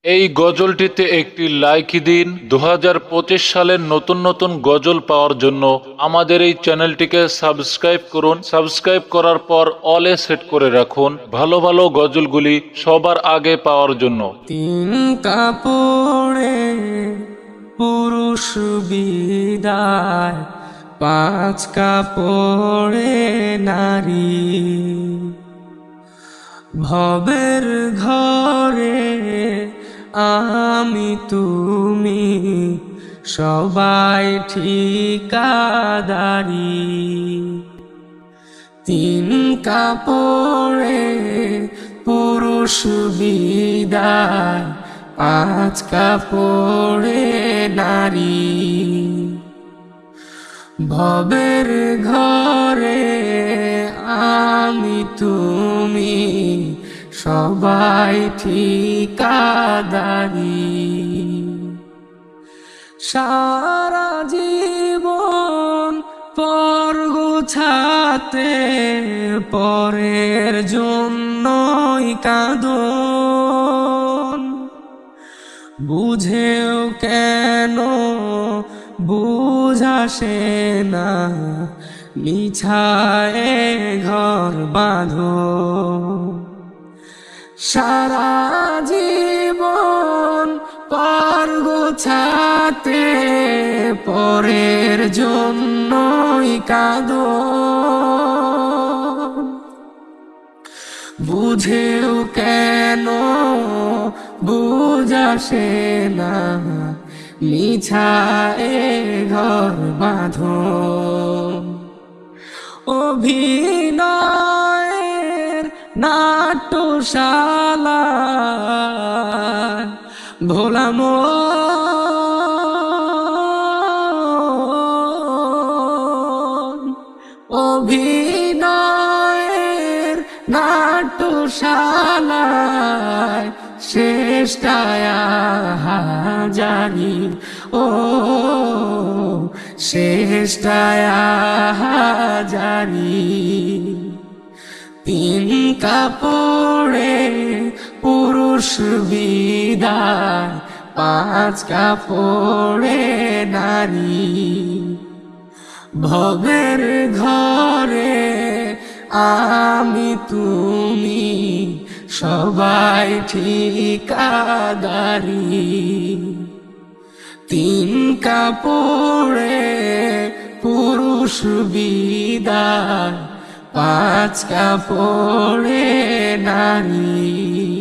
এই গজলটিতে একটি লাইক দিন। 2025 সালের নতুন নতুন গজল পাওয়ার জন্য আমাদের এই চ্যানেলটিকে সাবস্ক্রাইব করুন। সাবস্ক্রাইব করার পর অলে সেট করে রাখুন ভালো ভালো গজলগুলি সবার আগে পাওয়ার জন্য। তিন কাপড়ে পুরুষ বিদায়, পাঁচ কাপড়ে নারী। ভবের ঘরে আমি তুমি সবাই ঠিকাদারি। তিন কাপড়ে পুরুষ বিদায়, পাঁচ কাপড়ে নারী। ভবের ঘরে আমি তুমি সবাই ঠিকাদারি। সারা জীবন পর গোছাতে পরের জন্যই কাঁদন। বুঝেও কেন বুঝাসে না, মিছায় ঘর বাঁধো। সারা জীবন পর গোছাতে পরের জন্যই কাঁদন। বুঝেও কেন বুঝাসে না, মিছায় ঘর বাঁধো। অভিনয়ের নাট্যশালা ভোলা মন। অভিনয়ের নাট্যশালায় শেষটায় হাজারি। ও শেষটায় হাজারি। তিন কাপড়ে পুরুষ বিদায়, পাঁচ কাপড়ে নারী। ভবের ঘরে আমি তুমি সবাই ঠিকাদারি। তিন কাপড়ে পুরুষ বিদায়, পাঁচ কাপড়ে নারী।